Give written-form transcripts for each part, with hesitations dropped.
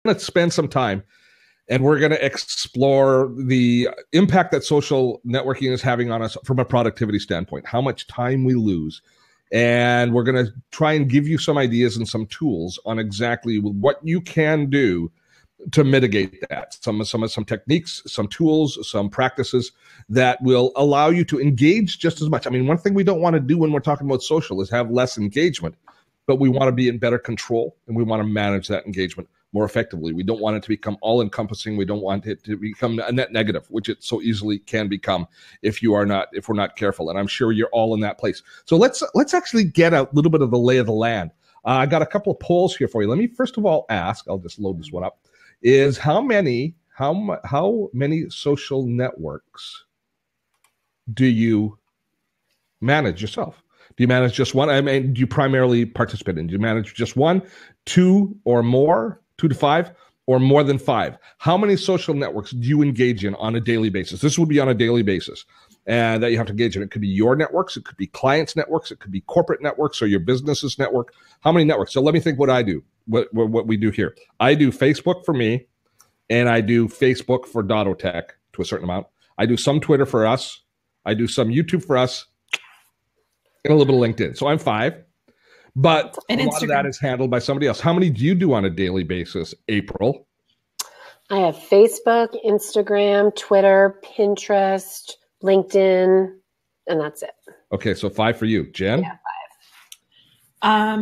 to spend some time and we're going to explore the impact that social networking is having on us from a productivity standpoint, how much time we lose. And we're going to try and give you some ideas and some tools on exactly what you can do to mitigate that. Some techniques, some tools, some practices that will allow you to engage just as much. I mean, one thing we don't want to do when we're talking about social is have less engagement, but we want to be in better control and we want to manage that engagement more effectively. We don't want it to become all-encompassing. We don't want it to become a net negative, which it so easily can become if we're not careful. And I'm sure you're all in that place. So let's actually get a little bit of the lay of the land. I got a couple of polls here for you. Let me first of all ask, I'll just load this one up, is how many social networks do you manage yourself? Do you manage just one? I mean, do you primarily participate in? Do you manage just one, two or more, 2 to 5, or more than 5? How many social networks do you engage in on a daily basis? This would be on a daily basis, and that you have to engage in. It could be your networks, it could be clients' networks, it could be corporate networks or your business's network. How many networks? So let me think what I do, what we do here. I do Facebook for me, and I do Facebook for dottotech to a certain amount. I do some Twitter for us. I do some YouTube for us, and a little bit of LinkedIn. So I'm 5. But a lot of that is handled by somebody else. How many do you do on a daily basis, April? I have Facebook, Instagram, Twitter, Pinterest, LinkedIn, and that's it. Okay, so 5 for you. Jen? Yeah,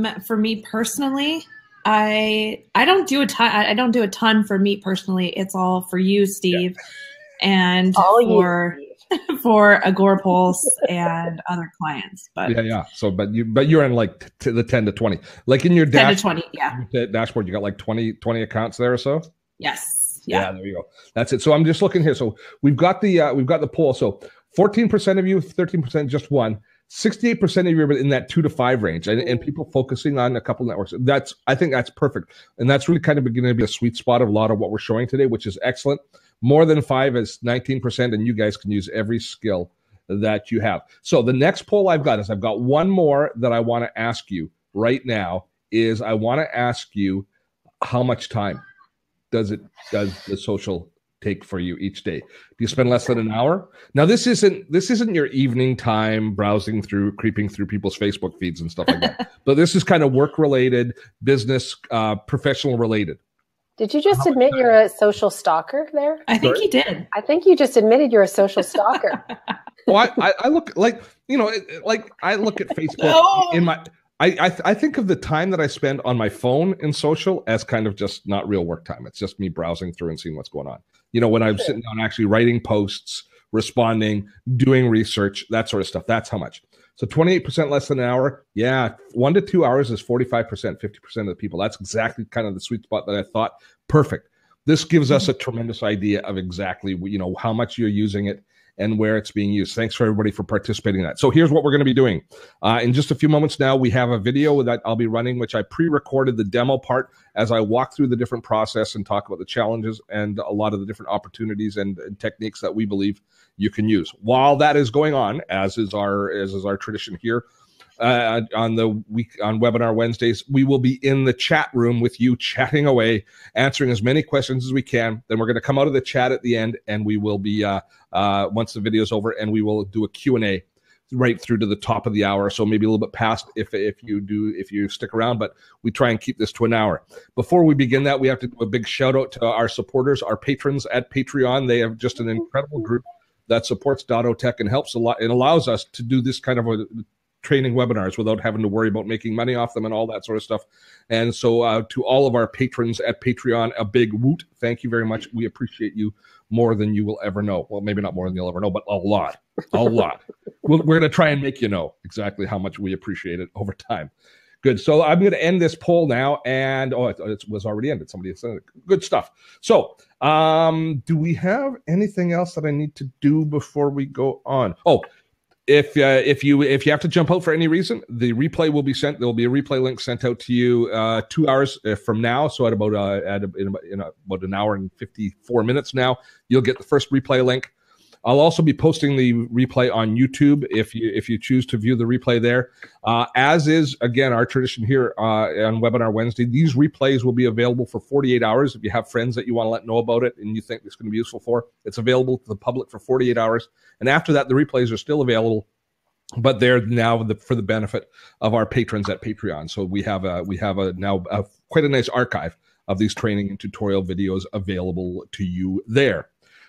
5. For me personally, I don't do a ton. I don't do a ton for me personally. It's all for you, Steve, and for Agorapulse and other clients. But yeah. So, but you're in like the 10 to 20. Like in your 10 to 20, dashboard, you got like 20 accounts there or so. Yes. Yeah. There you go. That's it. So I'm just looking here. So we've got the poll. So 14% of you, 13% just one. 68% of you are in that 2 to 5 range, and people focusing on a couple networks. I think that's perfect, and that's really kind of going to be a sweet spot of a lot of what we're showing today, which is excellent. More than 5 is 19%, and you guys can use every skill that you have. So the next poll I've got one more that I want to ask you right now. Is I want to ask you, how much time does the social take for you each day? Do you spend less than an hour? Now, this isn't your evening time browsing through, creeping through people's Facebook feeds and stuff like that. But this is kind of work related, business, professional related. Did you just admit you're a social stalker there? I think he did. I think you just admitted you're a social stalker. Well, I look like, I look at Facebook in my. I think of the time that I spend on my phone in social as kind of just not real work time. It's just me browsing through and seeing what's going on. When I'm sitting down actually writing posts, responding, doing research, that sort of stuff. That's how much. So 28% less than an hour. Yeah, 1 to 2 hours is 45%, 50% of the people. That's exactly kind of the sweet spot that I thought. Perfect. This gives us a tremendous idea of exactly, how much you're using it and where it's being used. Thanks for everybody for participating in that. So here's what we're going to be doing. In just a few moments now, we have a video that I'll be running, which I pre-recorded the demo part as I walk through the different process and talk about the challenges and a lot of the different opportunities and techniques that we believe you can use. While that is going on, as is our tradition here, on Webinar Wednesdays, we will be in the chat room with you, chatting away, answering as many questions as we can. Then we're going to come out of the chat at the end, and we will be once the video is over, and we will do a Q&A right through to the top of the hour, so maybe a little bit past if you stick around, but we try and keep this to an hour. Before we begin that, we have to do a big shout out to our supporters, our patrons at Patreon. They have just an incredible group that supports dottotech and helps a lot and allows us to do this kind of a training webinars without having to worry about making money off them and all that sort of stuff. And so to all of our patrons at Patreon, a big woot. Thank you very much. We appreciate you more than you will ever know. Well, maybe not more than you'll ever know, but a lot. We're going to try and make you know exactly how much we appreciate it over time. Good. So I'm going to end this poll now. And it was already ended. Somebody had said it. Good stuff. So do we have anything else that I need to do before we go on? If you have to jump out for any reason, the replay will be sent. There will be a replay link sent out to you 2 hours from now. So in about an hour and 54 minutes now, you'll get the first replay link. I'll also be posting the replay on YouTube if you choose to view the replay there. As is, again, our tradition here on Webinar Wednesday, these replays will be available for 48 hours. If you have friends that you want to let know about it and you think it's going to be useful for, it's available to the public for 48 hours. And after that, the replays are still available, but they're now for the benefit of our patrons at Patreon. So we have now quite a nice archive of these training and tutorial videos available to you there.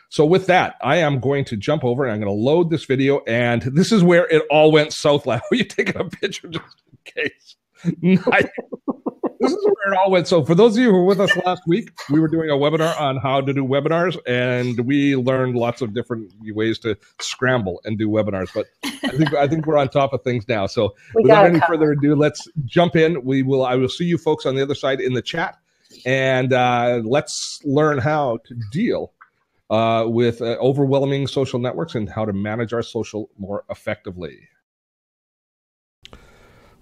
So with that, I am going to jump over and I'm going to load this video. And this is where it all went south. Like, are you taking a picture just in case? Nice. This is where it all went. So for those of you who were with us last week, we were doing a webinar on how to do webinars, and we learned lots of different ways to scramble and do webinars. But I think we're on top of things now. So without any further ado, let's jump in. I will see you folks on the other side in the chat, and let's learn how to deal with overwhelming social networks and how to manage our social more effectively.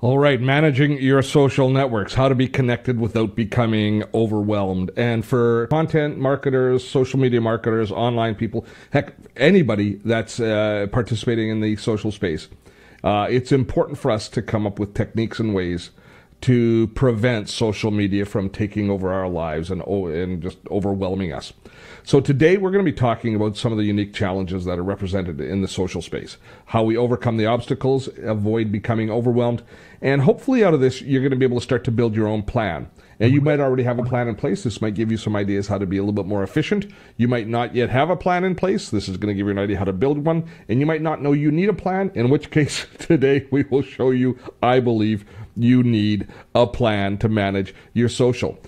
All right, managing your social networks, how to be connected without becoming overwhelmed. And for content marketers, social media marketers, online people, heck, anybody that's participating in the social space, it's important for us to come up with techniques and ways to prevent social media from taking over our lives and just overwhelming us. So today we're going to be talking about some of the unique challenges that are represented in the social space, how we overcome the obstacles, avoid becoming overwhelmed, and hopefully out of this you're going to be able to start to build your own plan. And you might already have a plan in place. This might give you some ideas how to be a little bit more efficient. You might not yet have a plan in place. This is going to give you an idea how to build one. And you might not know you need a plan, in which case today we will show you, I believe, you need a plan to manage your social.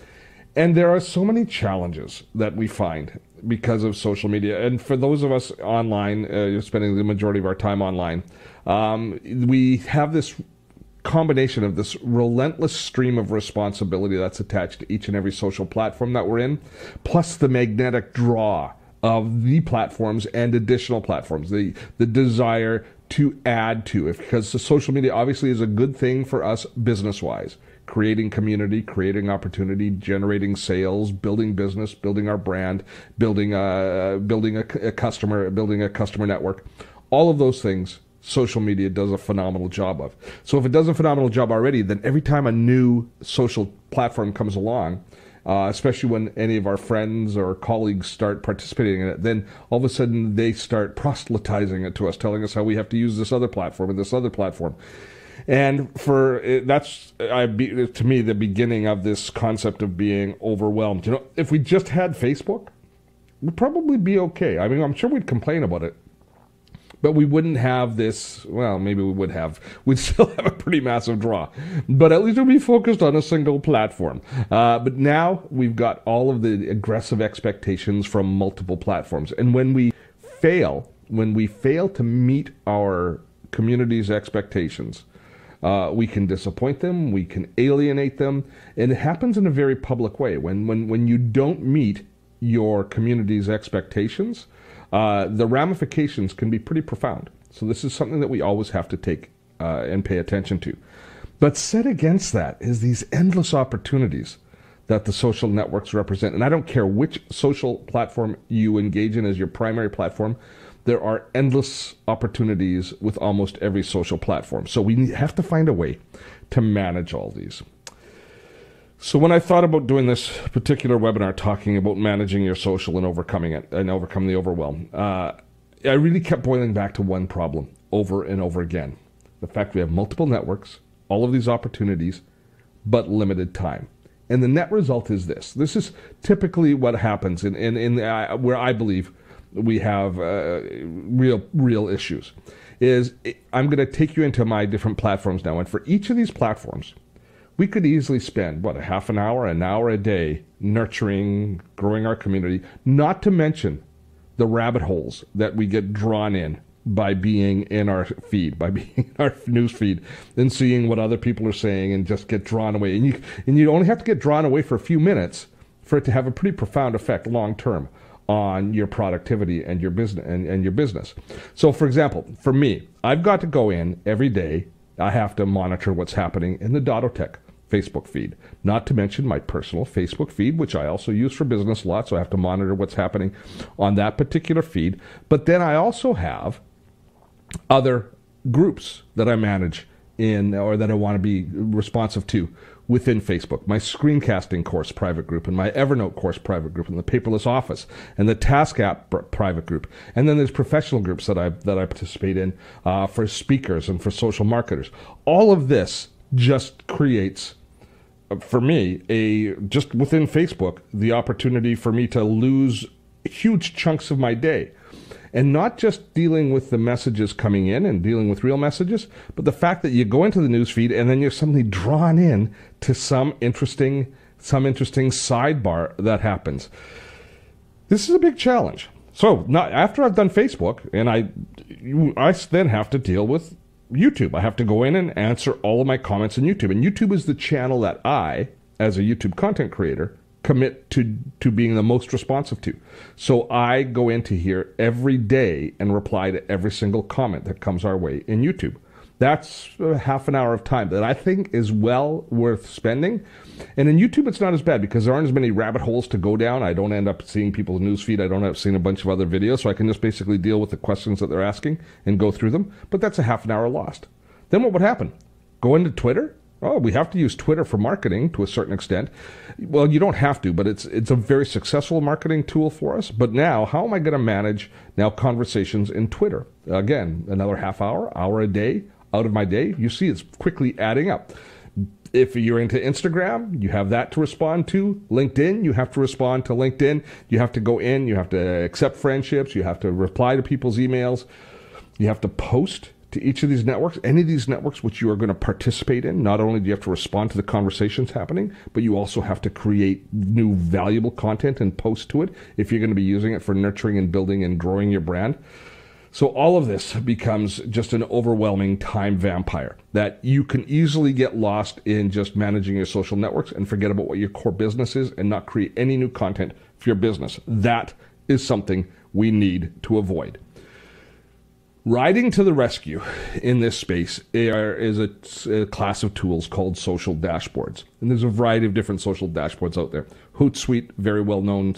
And there are so many challenges that we find because of social media. And for those of us online, spending the majority of our time online, we have this combination of this relentless stream of responsibility that's attached to each and every social platform that we're in, plus the magnetic draw of the platforms and additional platforms, the desire to add to it, because the social media obviously is a good thing for us business-wise, creating community, creating opportunity, generating sales, building business, building our brand, building a customer network. All of those things social media does a phenomenal job of. So if it does a phenomenal job already, then every time a new social platform comes along, especially when any of our friends or colleagues start participating in it, then all of a sudden they start proselytizing it to us, telling us how we have to use this other platform and this other platform. And that's to me the beginning of this concept of being overwhelmed. You know, if we just had Facebook, we'd probably be okay. I mean, I'm sure we'd complain about it, but we wouldn't have this. Well, maybe we would have. We'd still have a pretty massive draw, but at least we'd be focused on a single platform. But now we've got all of the aggressive expectations from multiple platforms, and when we fail to meet our community's expectations, we can disappoint them, we can alienate them, and it happens in a very public way. When you don't meet your community's expectations, the ramifications can be pretty profound. So this is something that we always have to take and pay attention to. But set against that is these endless opportunities that the social networks represent. And I don't care which social platform you engage in as your primary platform, there are endless opportunities with almost every social platform. So we have to find a way to manage all these. So when I thought about doing this particular webinar talking about managing your social and overcoming it and overcome the overwhelm, I really kept boiling back to one problem over and over again. The fact we have multiple networks, all of these opportunities, but limited time. And the net result is this. This is typically what happens in where I believe we have real issues. I'm going to take you into my different platforms now. And for each of these platforms, we could easily spend, a half an hour a day nurturing, growing our community, not to mention the rabbit holes that we get drawn in by being in our feed, by being in our news feed and seeing what other people are saying and just get drawn away. And you only have to get drawn away for a few minutes for it to have a pretty profound effect long term on your productivity and your business and your business. So for example, for me, I've got to go in every day. I have to monitor what's happening in the dottotech Facebook feed, not to mention my personal Facebook feed, which I also use for business a lot, so I have to monitor what's happening on that particular feed. But then I also have other groups that I manage in, or that I want to be responsive to within Facebook. My screencasting course private group, and my Evernote course private group, and the paperless office, and the Task app private group. And then there's professional groups that I participate in for speakers and for social marketers. All of this just creates, for me, just within Facebook, the opportunity for me to lose huge chunks of my day. And not just dealing with the messages coming in and dealing with real messages, but the fact that you go into the news feed and then you're suddenly drawn in to some interesting sidebar that happens. This is a big challenge. So after I've done Facebook, and I then have to deal with YouTube. I have to go in and answer all of my comments on YouTube. And YouTube is the channel that I, as a YouTube content creator, commit to being the most responsive to. So I go into here every day and reply to every single comment that comes our way in YouTube. That's half an hour of time that I think is well worth spending. And in YouTube, it's not as bad because there aren't as many rabbit holes to go down. I don't end up seeing people's newsfeed. I don't end up seeing a bunch of other videos. So I can just basically deal with the questions that they're asking and go through them. But that's a half an hour lost. Then what would happen? Go into Twitter? Oh, we have to use Twitter for marketing to a certain extent. Well, you don't have to, but it's a very successful marketing tool for us. But now, how am I going to manage now conversations in Twitter? Again, another half hour a day out of my day. You see it's quickly adding up. If you're into Instagram, you have that to respond to. LinkedIn, you have to respond to LinkedIn. You have to go in, you have to accept friendships, you have to reply to people's emails. You have to post to each of these networks, any of these networks which you are going to participate in. Not only do you have to respond to the conversations happening, but you also have to create new valuable content and post to it if you're going to be using it for nurturing and building and growing your brand. So all of this becomes just an overwhelming time vampire that you can easily get lost in just managing your social networks and forget about what your core business is and not create any new content for your business. That is something we need to avoid. Riding to the rescue in this space is a class of tools called social dashboards. And there's a variety of different social dashboards out there. Hootsuite, very well known,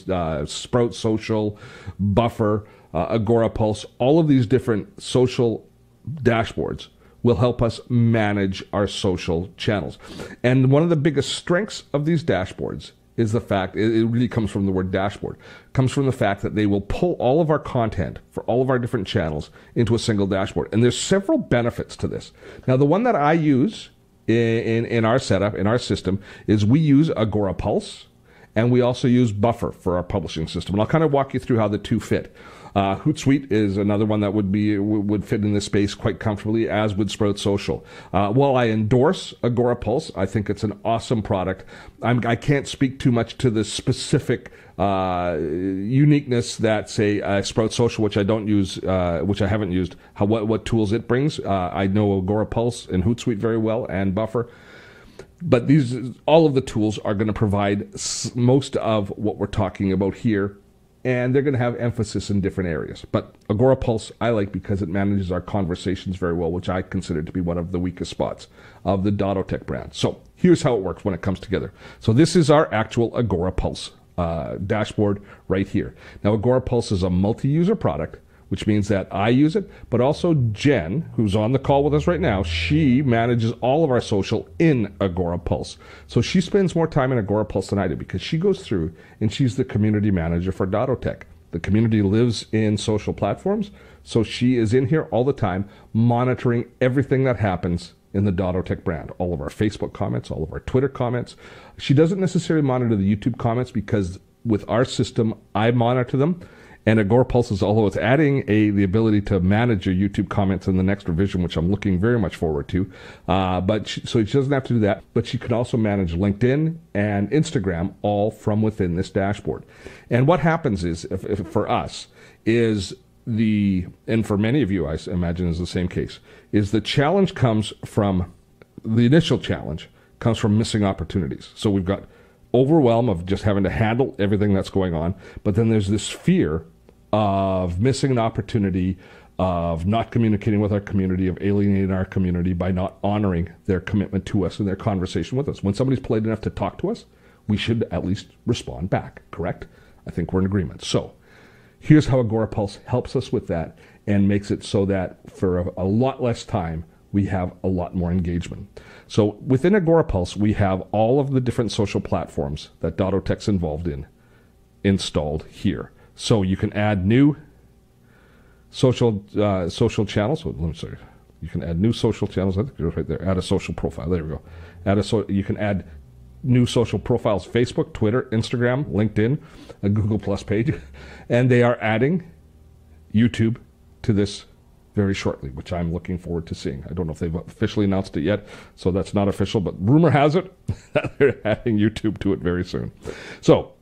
Sprout Social, Buffer, Agora Pulse, all of these different social dashboards will help us manage our social channels. And one of the biggest strengths of these dashboards is the fact, it really comes from the word dashboard, comes from the fact that they will pull all of our content for all of our different channels into a single dashboard. And there's several benefits to this. Now, the one that I use in our setup, in our system, is we use Agora Pulse, and we also use Buffer for our publishing system. And I'll kind of walk you through how the two fit. Hootsuite is another one that would fit in this space quite comfortably, as would Sprout Social. While I endorse Agora Pulse, I think it's an awesome product. I can't speak too much to the specific uniqueness that, say, Sprout Social, which I don't use, which I haven't used, what tools it brings. I know Agora Pulse and Hootsuite very well, and Buffer. But all of the tools are going to provide most of what we're talking about here, and they're going to have emphasis in different areas. But Agora Pulse I like because it manages our conversations very well, which I consider to be one of the weakest spots of the dottotech brand. So here's how it works when it comes together. So this is our actual Agora Pulse dashboard right here. Now, Agora Pulse is a multi-user product, which means that I use it, but also Jen, who's on the call with us right now, she manages all of our social in Agora Pulse. So she spends more time in Agora Pulse than I do because she goes through and she's the community manager for dottotech. The community lives in social platforms, so she is in here all the time monitoring everything that happens in the dottotech brand. All of our Facebook comments, all of our Twitter comments. She doesn't necessarily monitor the YouTube comments because with our system, I monitor them. And Agora Pulse is, although it's adding the ability to manage your YouTube comments in the next revision, which I'm looking very much forward to. So she doesn't have to do that, but she can also manage LinkedIn and Instagram all from within this dashboard. And what happens is, if for us, is and for many of you, I imagine is the same case, is the challenge comes from, the initial challenge comes from missing opportunities. So we've got overwhelm of just having to handle everything that's going on, but then there's this fear of missing an opportunity, of not communicating with our community, of alienating our community by not honoring their commitment to us and their conversation with us. When somebody's polite enough to talk to us, we should at least respond back, correct? I think we're in agreement. So here's how Agorapulse helps us with that and makes it so that for a lot less time, we have a lot more engagement. So within Agorapulse, we have all of the different social platforms that dottotech's involved in installed here. So you can add new social channels. So, let me see. You can add new social channels. I think it's right there. Add a social profile. There we go. You can add new social profiles: Facebook, Twitter, Instagram, LinkedIn, a Google Plus page, and they are adding YouTube to this very shortly, which I'm looking forward to seeing. I don't know if they've officially announced it yet, so that's not official, but rumor has it that they're adding YouTube to it very soon. So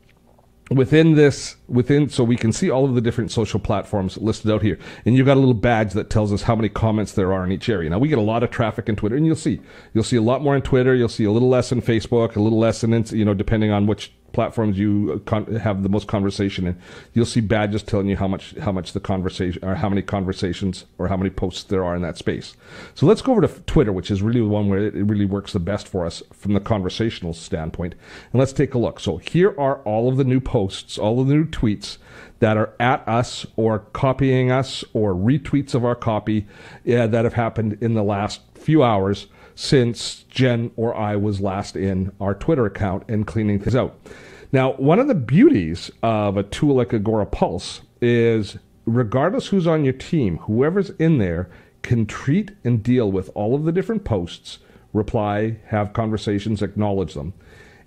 so we can see all of the different social platforms listed out here. And you've got a little badge that tells us how many comments there are in each area. Now, we get a lot of traffic in Twitter, and you'll see a lot more in Twitter. You'll see a little less in Facebook, a little less in, depending on which platforms you have the most conversation in. You'll see badges telling you how much the conversation, or how many conversations, or how many posts there are in that space. So let's go over to Twitter, which is really the one where it really works the best for us from the conversational standpoint. And let's take a look. So here are all of the new posts, all of the new tweets that are at us or copying us or retweets of our copy that have happened in the last few hours since Jen or I was last in our Twitter account and cleaning things out. Now, one of the beauties of a tool like Agorapulse is, regardless who's on your team, whoever's in there can treat and deal with all of the different posts, reply, have conversations, acknowledge them.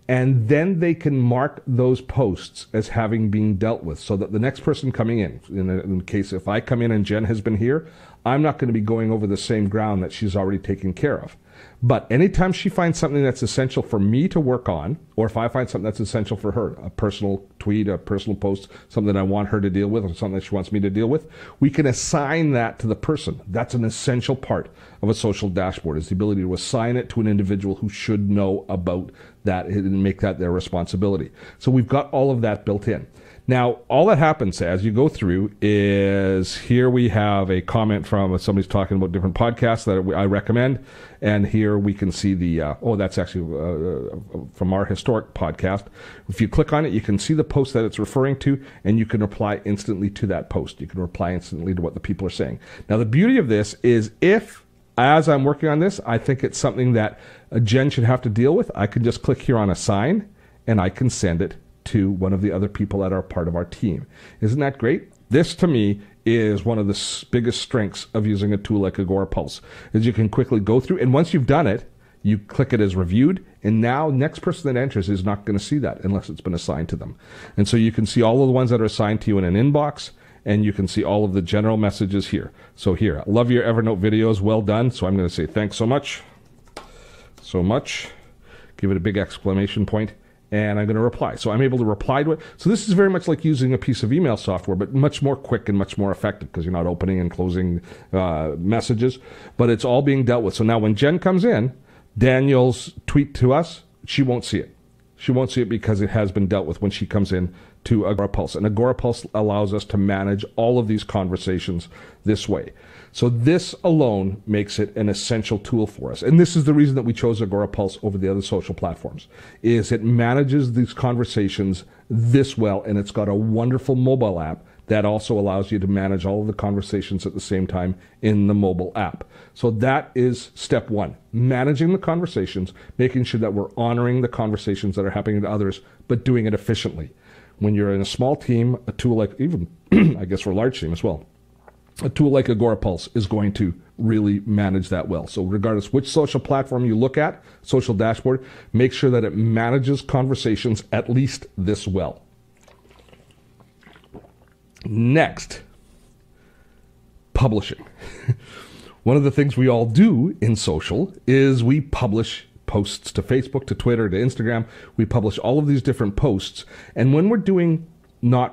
And then they can mark those posts as having been dealt with, so that the next person coming in case if I come in and Jen has been here, I'm not going to be going over the same ground that she's already taken care of. But anytime she finds something that's essential for me to work on, or if I find something that's essential for her, a personal tweet, a personal post, something that I want her to deal with, or something that she wants me to deal with, we can assign that to the person. That's an essential part of a social dashboard, is the ability to assign it to an individual who should know about that and make that their responsibility. So we've got all of that built in. Now, all that happens as you go through is, here we have a comment from somebody's talking about different podcasts that I recommend. And here we can see that's actually from our historic podcast. If you click on it, you can see the post that it's referring to, and you can reply instantly to that post. You can reply instantly to what the people are saying. Now, the beauty of this is, if, as I'm working on this, I think it's something that Jen should have to deal with, I can just click here on assign, and I can send it to one of the other people that are part of our team. Isn't that great? This, to me, is one of the biggest strengths of using a tool like Agorapulse, is you can quickly go through, and once you've done it, you click it as reviewed, and now next person that enters is not going to see that unless it's been assigned to them. And so you can see all of the ones that are assigned to you in an inbox, and you can see all of the general messages here. So here, love your Evernote videos, well done. So I'm going to say thanks so much. So much. Give it a big exclamation point. And I'm going to reply. So I'm able to reply to it. So this is very much like using a piece of email software, but much more quick and much more effective, because you're not opening and closing messages, but it's all being dealt with. So now when Jen comes in, Daniel's tweet to us, she won't see it. She won't see it because it has been dealt with when she comes in to Agorapulse. And Agorapulse allows us to manage all of these conversations this way. So this alone makes it an essential tool for us. And this is the reason that we chose Agorapulse over the other social platforms, is it manages these conversations this well, and it's got a wonderful mobile app that also allows you to manage all of the conversations at the same time in the mobile app. So that is step one, managing the conversations, making sure that we're honoring the conversations that are happening to others, but doing it efficiently. When you're in a small team, a tool like, even I guess for a large team as well, a tool like Agorapulse is going to really manage that well. So regardless which social platform you look at, social dashboard, make sure that it manages conversations at least this well. Next, publishing. One of the things we all do in social is we publish posts to Facebook, to Twitter, to Instagram. We publish all of these different posts. And when we're doing not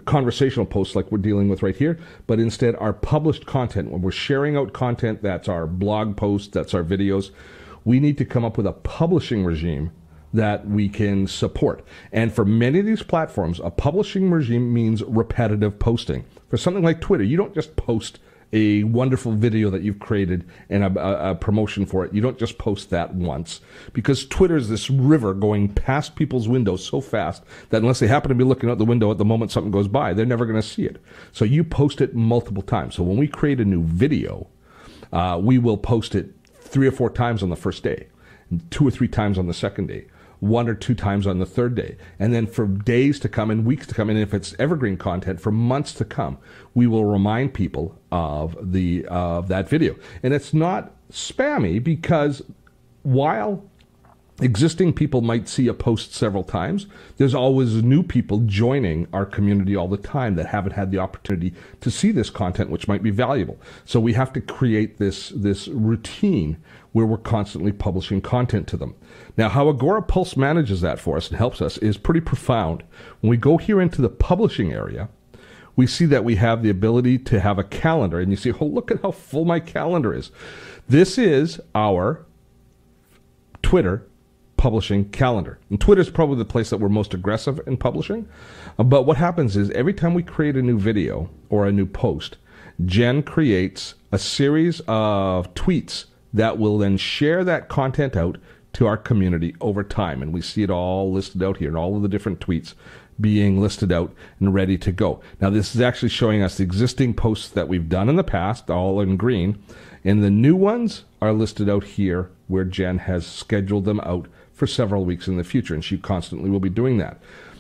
conversational posts like we're dealing with right here, but instead our published content, when we're sharing out content, that's our blog posts, that's our videos, we need to come up with a publishing regime that we can support. And for many of these platforms, a publishing regime means repetitive posting. For something like Twitter, you don't just post a wonderful video that you've created and a promotion for it. You don't just post that once, because Twitter is this river going past people's windows so fast that unless they happen to be looking out the window at the moment something goes by, they're never going to see it. So you post it multiple times. So when we create a new video, we will post it 3 or 4 times on the first day, 2 or 3 times on the second day, 1 or 2 times on the third day. And then for days to come and weeks to come, and if it's evergreen content, for months to come, we will remind people of that video. And it's not spammy, because while existing people might see a post several times, there's always new people joining our community all the time that haven't had the opportunity to see this content, which might be valuable. So we have to create this routine where we're constantly publishing content to them. Now, how Agora Pulse manages that for us and helps us is pretty profound. When we go here into the publishing area, we see that we have the ability to have a calendar, and you see, oh, look at how full my calendar is. This is our Twitter publishing calendar. And Twitter is probably the place that we're most aggressive in publishing. But what happens is every time we create a new video or a new post, Jen creates a series of tweets that will then share that content out to our community over time. And we see it all listed out here, and all of the different tweets being listed out and ready to go. Now, this is actually showing us the existing posts that we've done in the past, all in green. And the new ones are listed out here where Jen has scheduled them out for several weeks in the future, and she constantly will be doing that.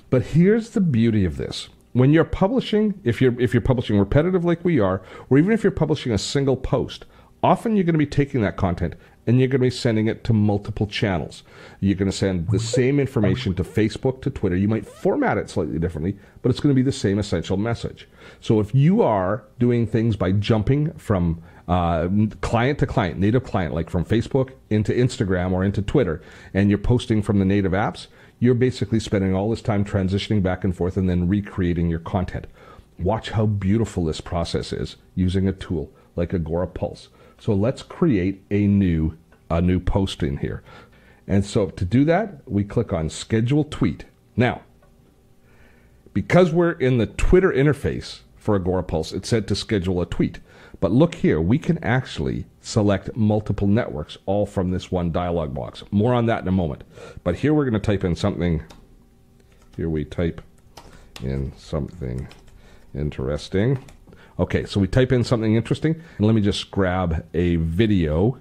But here's the beauty of this. When you're publishing, if you're publishing repetitive like we are, or even if you're publishing a single post, often you're going to be taking that content and you're going to be sending it to multiple channels. You're going to send the same information to Facebook, to Twitter. You might format it slightly differently, but it's going to be the same essential message. So if you are doing things by jumping from client to client, native client, like from Facebook into Instagram or into Twitter, and you're posting from the native apps, you're basically spending all this time transitioning back and forth and then recreating your content. Watch how beautiful this process is using a tool like Agora Pulse. So let's create a new post in here. And so to do that, we click on Schedule Tweet. Now, because we're in the Twitter interface for Agora Pulse, it said to schedule a tweet. But look here, we can actually select multiple networks all from this one dialog box. More on that in a moment. But here we're going to type in something. Here we type in something interesting. Okay, so we type in something interesting, and let me just grab a video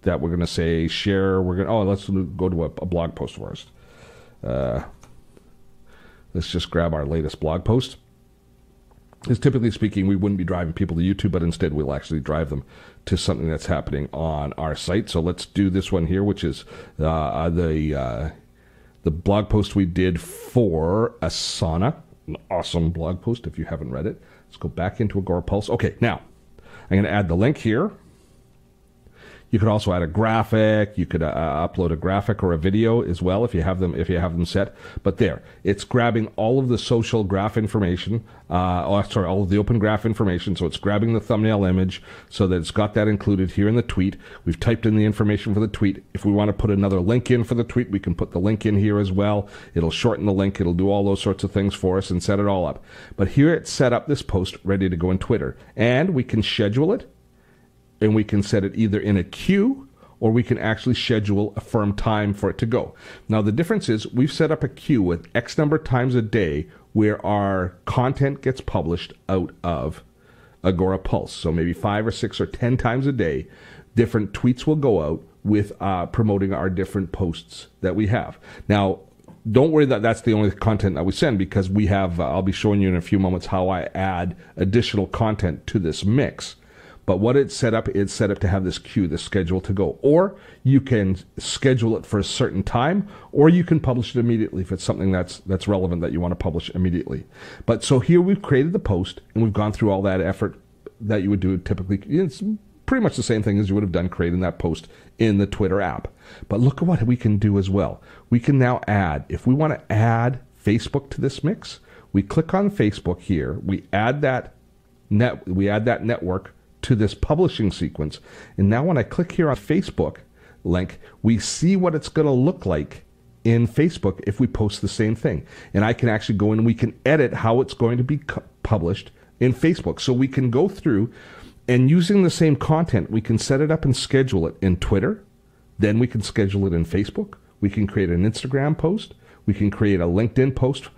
that we're going to say share. Let's go to a blog post first. Let's just grab our latest blog post. Because typically speaking, we wouldn't be driving people to YouTube, but instead we'll actually drive them to something that's happening on our site. So let's do this one here, which is the blog post we did for Asana. An awesome blog post if you haven't read it. Let's go back into Agora Pulse. Okay, now I'm going to add the link here. You could also add a graphic. You could upload a graphic or a video as well if you have them set. But there, it's grabbing all of the social graph information. All of the open graph information. So it's grabbing the thumbnail image so that it's got that included here in the tweet. We've typed in the information for the tweet. If we want to put another link in for the tweet, we can put the link in here as well. It'll shorten the link. It'll do all those sorts of things for us and set it all up. But here it's set up this post ready to go in Twitter, and we can schedule it. And we can set it either in a queue, or we can actually schedule a firm time for it to go. Now, the difference is we've set up a queue with X number of times a day where our content gets published out of Agora Pulse. So maybe 5 or 6 or 10 times a day, different tweets will go out with promoting our different posts that we have. Now, don't worry that that's the only content that we send, because we have, I'll be showing you in a few moments how I add additional content to this mix. But what it's set up to have this queue, this schedule to go. Or you can schedule it for a certain time, or you can publish it immediately if it's something that's relevant that you want to publish immediately. But so here we've created the post, and we've gone through all that effort that you would do typically. It's pretty much the same thing as you would have done creating that post in the Twitter app. But look at what we can do as well. We can now add, if we want to add Facebook to this mix, we click on Facebook here, we add that network to this publishing sequence. And now when I click here on Facebook link, we see what it's going to look like in Facebook if we post the same thing. And I can actually go in and we can edit how it's going to be published in Facebook. So we can go through and using the same content, we can set it up and schedule it in Twitter. Then we can schedule it in Facebook. We can create an Instagram post. We can create a LinkedIn post,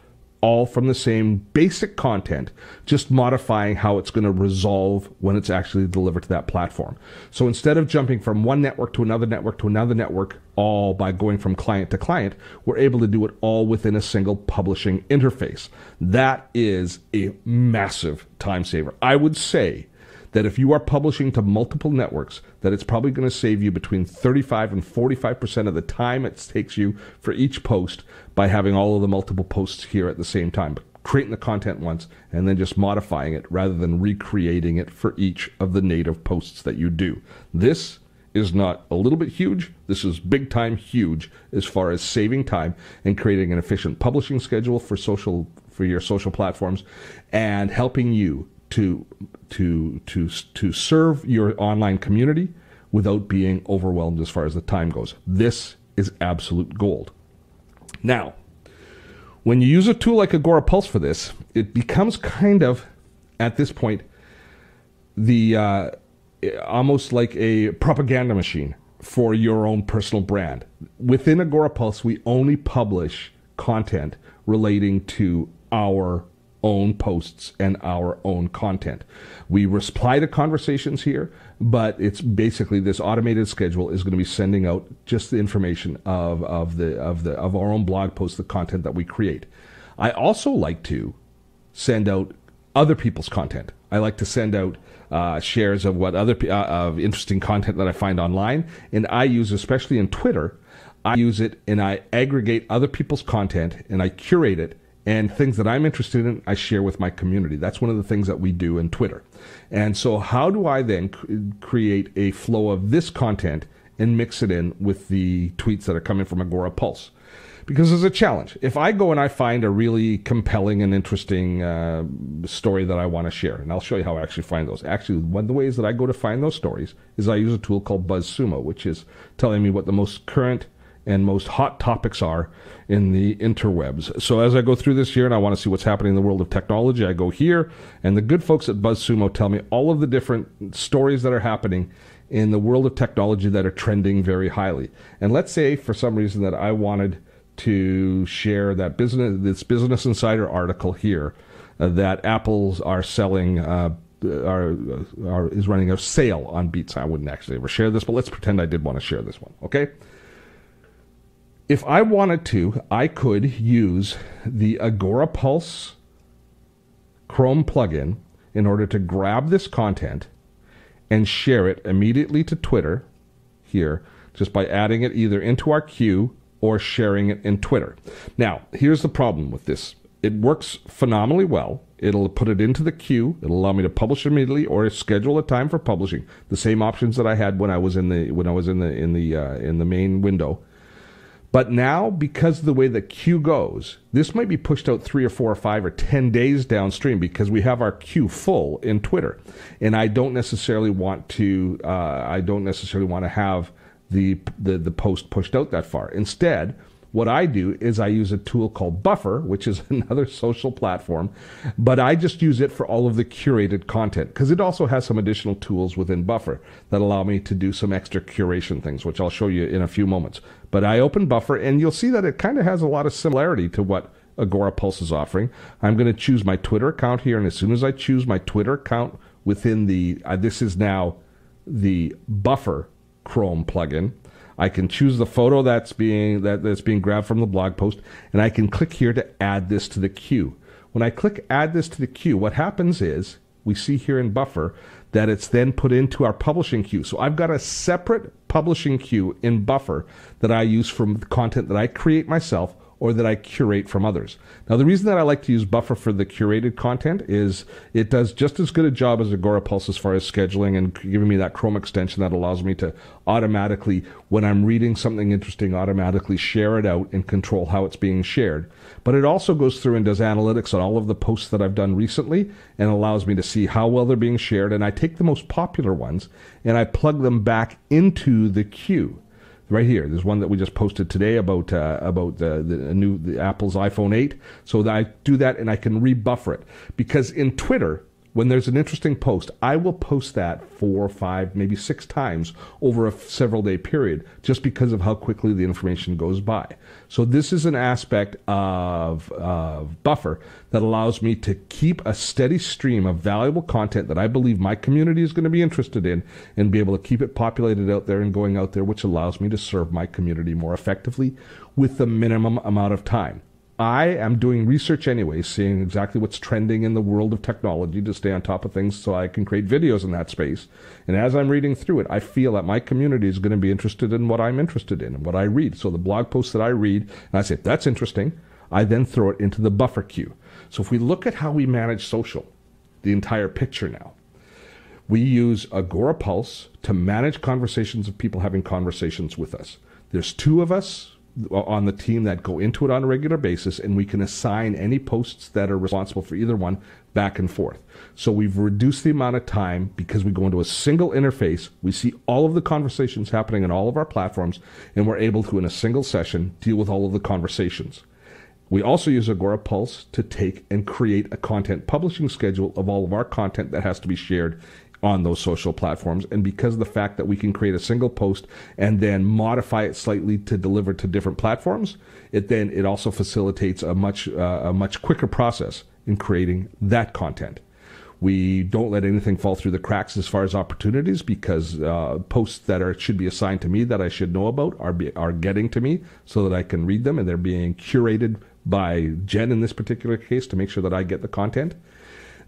all from the same basic content, just modifying how it's going to resolve when it's actually delivered to that platform. So instead of jumping from one network to another network to another network, all by going from client to client, we're able to do it all within a single publishing interface. That is a massive time saver. I would say that if you are publishing to multiple networks, that it's probably going to save you between 35 and 45% of the time it takes you for each post by having all of the multiple posts here at the same time. But creating the content once and then just modifying it rather than recreating it for each of the native posts that you do. This is not a little bit huge. This is big time huge as far as saving time and creating an efficient publishing schedule for your social platforms and helping you to serve your online community without being overwhelmed as far as the time goes. This is absolute gold. Now, when you use a tool like Agorapulse for this, it becomes kind of, at this point, the almost like a propaganda machine for your own personal brand. Within Agorapulse, we only publish content relating to our own posts and our own content. We reply to conversations here, but it's basically this automated schedule is going to be sending out just the information of our own blog posts, the content that we create. I also like to send out other people's content. I like to send out shares of what of interesting content that I find online, and I use, especially in Twitter, I use it and I aggregate other people's content and I curate it. And things that I'm interested in, I share with my community. That's one of the things that we do in Twitter. And so how do I then create a flow of this content and mix it in with the tweets that are coming from Agorapulse? Because there's a challenge. If I go and I find a really compelling and interesting story that I want to share, and I'll show you how I actually find those. Actually, one of the ways that I go to find those stories is I use a tool called BuzzSumo, which is telling me what the most current and most hot topics are in the interwebs. So as I go through this here and I want to see what's happening in the world of technology, I go here, and the good folks at BuzzSumo tell me all of the different stories that are happening in the world of technology that are trending very highly. And let's say for some reason that I wanted to share that this Business Insider article here that Apple's are selling is running a sale on Beats. I wouldn't actually ever share this, but let's pretend I did want to share this one, okay? If I wanted to, I could use the Agorapulse Chrome plugin in order to grab this content and share it immediately to Twitter here, just by adding it either into our queue or sharing it in Twitter. Now, here's the problem with this. It works phenomenally well. It'll put it into the queue. It'll allow me to publish immediately or schedule a time for publishing. The same options that I had when I was in the main window. But now, because of the way the queue goes, this might be pushed out 3 or 4 or 5 or 10 days downstream because we have our queue full in Twitter, and I don't necessarily want to. Have the post pushed out that far. Instead, what I do is I use a tool called Buffer, which is another social platform, but I just use it for all of the curated content because it also has some additional tools within Buffer that allow me to do some extra curation things, which I'll show you in a few moments. But I open Buffer, and you'll see that it kind of has a lot of similarity to what Agorapulse is offering. I'm going to choose my Twitter account here, and as soon as I choose my Twitter account within the, this is now the Buffer Chrome plugin, I can choose the photo that's being grabbed from the blog post, and I can click here to add this to the queue. When I click add this to the queue, what happens is we see here in Buffer that it's then put into our publishing queue. So I've got a separate publishing queue in Buffer that I use from content that I create myself or that I curate from others. Now, the reason that I like to use Buffer for the curated content is it does just as good a job as Agorapulse as far as scheduling and giving me that Chrome extension that allows me to automatically, when I'm reading something interesting, automatically share it out and control how it's being shared. But it also goes through and does analytics on all of the posts that I've done recently and allows me to see how well they're being shared. And I take the most popular ones and I plug them back into the queue. Right here, there's one that we just posted today about the Apple's iPhone 8. So that I do that and I can rebuffer it, because in Twitter, when there's an interesting post, I will post that 4, 5, maybe 6 times over a several-day period, just because of how quickly the information goes by. So this is an aspect of buffer that allows me to keep a steady stream of valuable content that I believe my community is going to be interested in, and be able to keep it populated out there and going out there, which allows me to serve my community more effectively with the minimum amount of time. I am doing research anyway, seeing exactly what's trending in the world of technology to stay on top of things so I can create videos in that space. And as I'm reading through it, I feel that my community is going to be interested in what I'm interested in and what I read. So the blog posts that I read, and I say, that's interesting, I then throw it into the buffer queue. So if we look at how we manage social, the entire picture now, we use Agora Pulse to manage conversations of people having conversations with us. There's 2 of us on the team that go into it on a regular basis, and we can assign any posts that are responsible for either one back and forth. So we've reduced the amount of time, because we go into a single interface, we see all of the conversations happening on all of our platforms, and we're able to, in a single session, deal with all of the conversations. We also use Agora Pulse to take and create a content publishing schedule of all of our content that has to be shared on those social platforms. And because of the fact that we can create a single post and then modify it slightly to deliver to different platforms, it also facilitates a much quicker process in creating that content. We don't let anything fall through the cracks as far as opportunities, because posts that should be assigned to me that I should know about are getting to me so that I can read them, and they're being curated by Jen in this particular case to make sure that I get the content.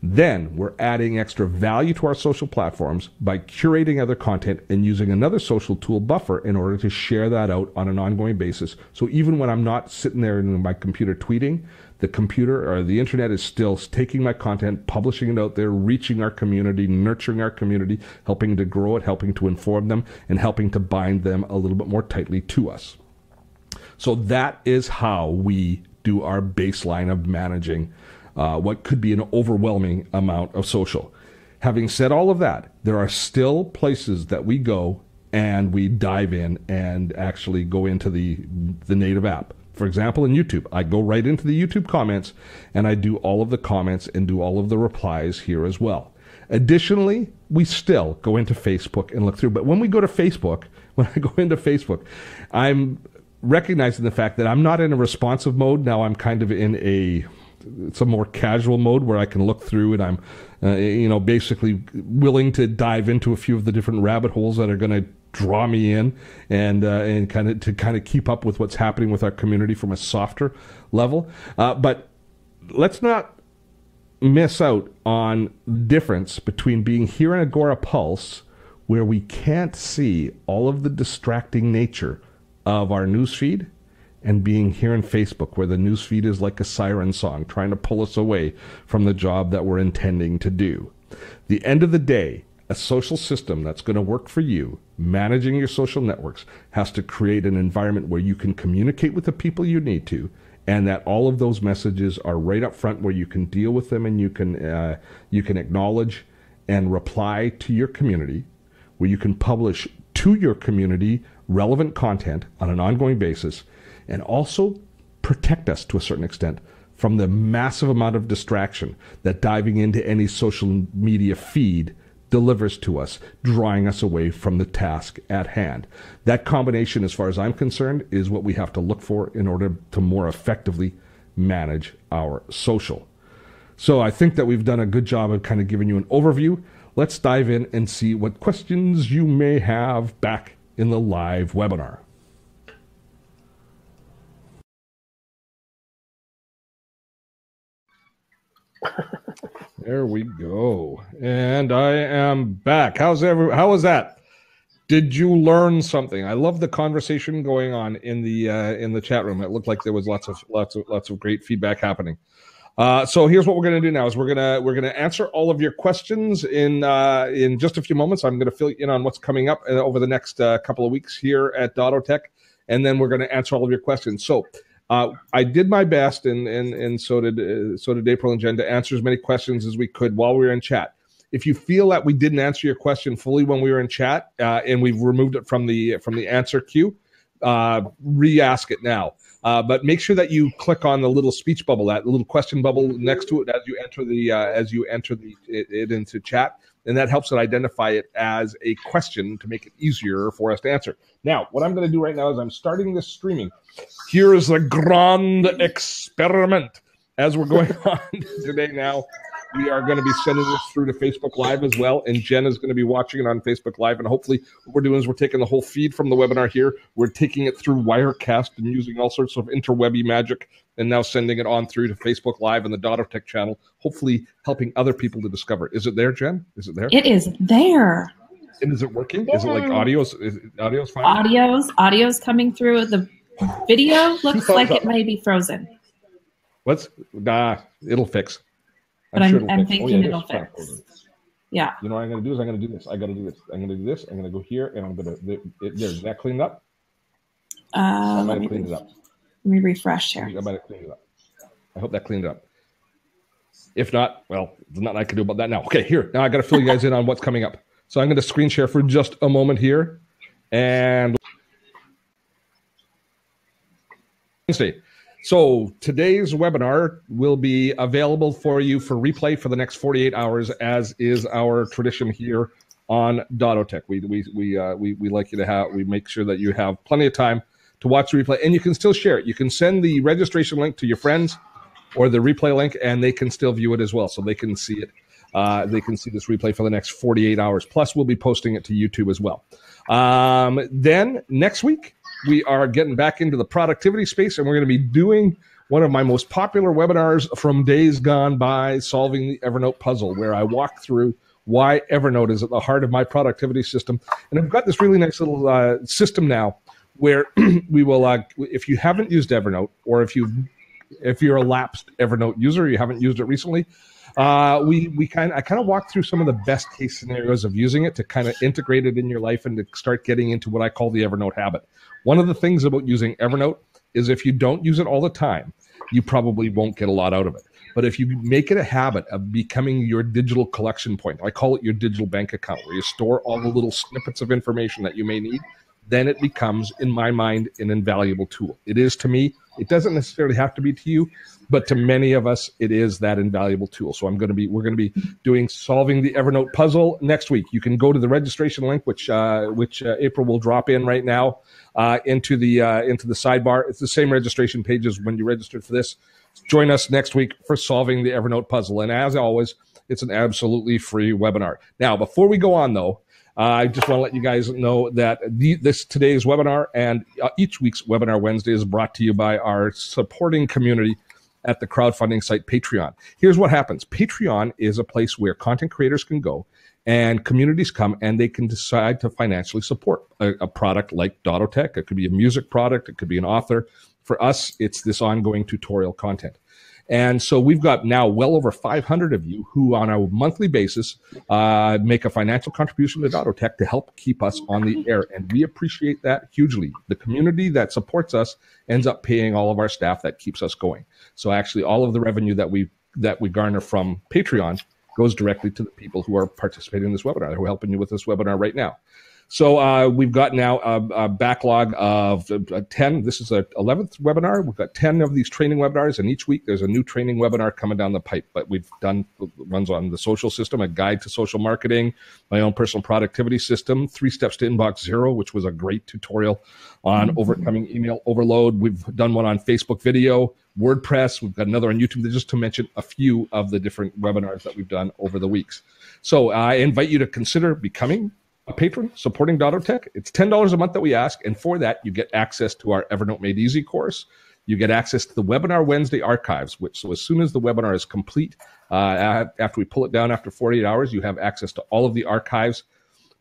Then we're adding extra value to our social platforms by curating other content and using another social tool, Buffer, in order to share that out on an ongoing basis. So even when I'm not sitting there in my computer tweeting, the computer or the internet is still taking my content, publishing it out there, reaching our community, nurturing our community, helping to grow it, helping to inform them, and helping to bind them a little bit more tightly to us. So that is how we do our baseline of managing what could be an overwhelming amount of social. Having said all of that, there are still places that we go and we dive in and actually go into the native app. For example, in YouTube, I go right into the YouTube comments and I do all of the comments and do all of the replies here as well. Additionally, we still go into Facebook and look through. But when we go to Facebook, when I go into Facebook, I'm recognizing the fact that I'm not in a responsive mode. Now I'm kind of in it's a more casual mode where I can look through, and I'm, basically willing to dive into a few of the different rabbit holes that are going to draw me in, and kind of keep up with what's happening with our community from a softer level. But let's not miss out on the difference between being here in Agora Pulse, where we can't see all of the distracting nature of our newsfeed, and being here in Facebook, where the newsfeed is like a siren song trying to pull us away from the job that we're intending to do. The end of the day, a social system that's going to work for you, managing your social networks, has to create an environment where you can communicate with the people you need to, and that all of those messages are right up front where you can deal with them, and you can acknowledge and reply to your community, where you can publish to your community relevant content on an ongoing basis, and also protect us to a certain extent from the massive amount of distraction that diving into any social media feed delivers to us, drawing us away from the task at hand. That combination, as far as I'm concerned, is what we have to look for in order to more effectively manage our social. So I think that we've done a good job of kind of giving you an overview. Let's dive in and see what questions you may have back in the live webinar. There we go. And I am back. How was that? Did you learn something? I love the conversation going on in the chat room. It looked like there was lots of great feedback happening. So here's what we're going to do now: is we're going to answer all of your questions in just a few moments. I'm going to fill you in on what's coming up over the next couple of weeks here at dottotech, and then we're going to answer all of your questions. So I did my best, and so did April and Jen, to answer as many questions as we could while we were in chat. If you feel that we didn't answer your question fully when we were in chat, and we've removed it from the answer queue, re-ask it now. But make sure that you click on the little speech bubble, that little question bubble next to it as you enter it into chat, and that helps it identify it as a question to make it easier for us to answer. Now, what I'm going to do right now is I'm starting this streaming. Here is the grand experiment as we're going on today. Now, we are going to be sending this through to Facebook Live as well, and Jen is going to be watching it on Facebook Live. And hopefully what we're doing is we're taking the whole feed from the webinar here. We're taking it through Wirecast and using all sorts of interwebby magic and now sending it on through to Facebook Live and the dottotech channel, hopefully helping other people to discover. Is it there, Jen? Is it there? It is there. And is it working? Yeah. Is it like audio's fine? Audio's coming through. The video looks like it may be frozen. It'll fix. But I'm thinking it'll fix. Yeah. You know what I'm going to do is I'm going to do this. I got to do this. I'm going to do this. I'm going to go here, and I'm going to. Is that cleaned up? I might have cleaned it up. Let me refresh here. I might have cleaned it up. I hope that cleaned it up. If not, well, there's nothing I can do about that now. Okay, here. Now I got to fill you guys in on what's coming up. So I'm going to screen share for just a moment here, and Wednesday. So today's webinar will be available for you for replay for the next 48 hours, as is our tradition here on dottotech. We like you to have. We make sure that you have plenty of time to watch the replay, and you can still share it. You can send the registration link to your friends or the replay link, and they can still view it as well, so they can see it. They can see this replay for the next 48 hours. Plus, we'll be posting it to YouTube as well. Then next week, we are getting back into the productivity space, and we're going to be doing one of my most popular webinars from days gone by, solving the Evernote puzzle, where I walk through why Evernote is at the heart of my productivity system. And I've got this really nice little system now where we will, if you haven't used Evernote, or if you're a lapsed Evernote user, you haven't used it recently, I kind of walk through some of the best case scenarios of using it to kind of integrate it in your life and to start getting into what I call the Evernote habit. One of the things about using Evernote is if you don't use it all the time, you probably won't get a lot out of it. But if you make it a habit of becoming your digital collection point, I call it your digital bank account, where you store all the little snippets of information that you may need, then it becomes, in my mind, an invaluable tool. It is to me. It doesn't necessarily have to be to you, but to many of us, it is that invaluable tool. So we're going to be doing solving the Evernote puzzle next week. You can go to the registration link, which April will drop in right now into the sidebar. It's the same registration page as when you registered for this. Join us next week for solving the Evernote puzzle. And as always, it's an absolutely free webinar. Now, before we go on, though, I just want to let you guys know that today's webinar and each week's Webinar Wednesday is brought to you by our supporting community at the crowdfunding site Patreon. Here's what happens. Patreon is a place where content creators can go and communities come and they can decide to financially support a product like dottotech. It could be a music product. It could be an author. For us, it's this ongoing tutorial content. And so we've got now well over 500 of you who on a monthly basis make a financial contribution to dottotech to help keep us on the air. And we appreciate that hugely. The community that supports us ends up paying all of our staff that keeps us going. So actually all of the revenue that we garner from Patreon goes directly to the people who are participating in this webinar, who are helping you with this webinar right now. So we've got now a backlog of 10. This is the 11th webinar. We've got 10 of these training webinars, and each week there's a new training webinar coming down the pipe. But we've done ones on the social system, a guide to social marketing, my own personal productivity system, 3 steps to inbox zero, which was a great tutorial on overcoming email overload. We've done one on Facebook video, WordPress. We've got another on YouTube, just to mention a few of the different webinars that we've done over the weeks. So I invite you to consider becoming a patron, supporting dottotech. It's $10 a month that we ask, and for that, you get access to our Evernote Made Easy course. You get access to the Webinar Wednesday archives, so as soon as the webinar is complete, after we pull it down after 48 hours, you have access to all of the archives.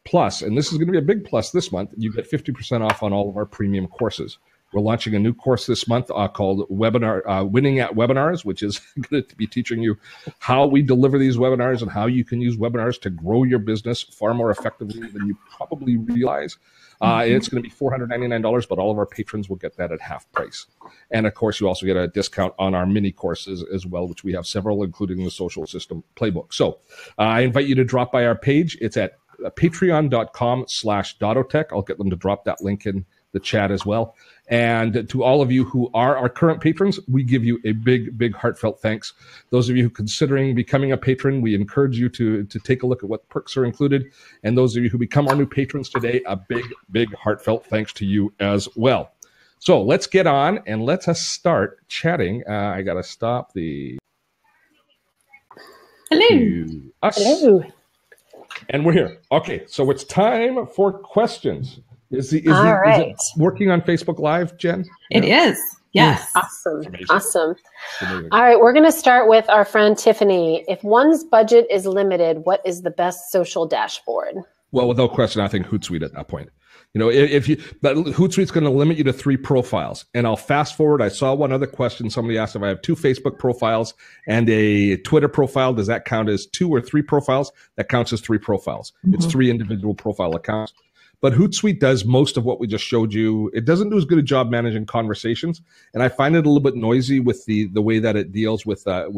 Plus, and this is going to be a big plus this month, you get 50% off on all of our premium courses. We're launching a new course this month called Winning at Webinars, which is going to be teaching you how we deliver these webinars and how you can use webinars to grow your business far more effectively than you probably realize. It's going to be $499, but all of our patrons will get that at half price. And of course, you also get a discount on our mini courses as well, which we have several, including the social system playbook. So I invite you to drop by our page. It's at patreon.com/dottotech. I'll get them to drop that link in the chat as well. And to all of you who are our current patrons, we give you a big, big heartfelt thanks. Those of you who are considering becoming a patron, we encourage you to take a look at what perks are included. And those of you who become our new patrons today, a big, big heartfelt thanks to you as well. So let's get on and let us start chatting. I got to stop the... Hello. Hello. And we're here. Okay, so it's time for questions. Is it working on Facebook Live, Jen? It is. Yes. Awesome. All right, we're going to start with our friend Tiffany. If one's budget is limited, what is the best social dashboard? Well, without question, I think Hootsuite at that point. You know, but Hootsuite's going to limit you to 3 profiles. And I'll fast forward. I saw one other question. Somebody asked if I have 2 Facebook profiles and a Twitter profile. Does that count as 2 or 3 profiles? That counts as 3 profiles. Mm-hmm. It's 3 individual profile accounts. But Hootsuite does most of what we just showed you. It doesn't do as good a job managing conversations, and I find it a little bit noisy with the way that it deals with the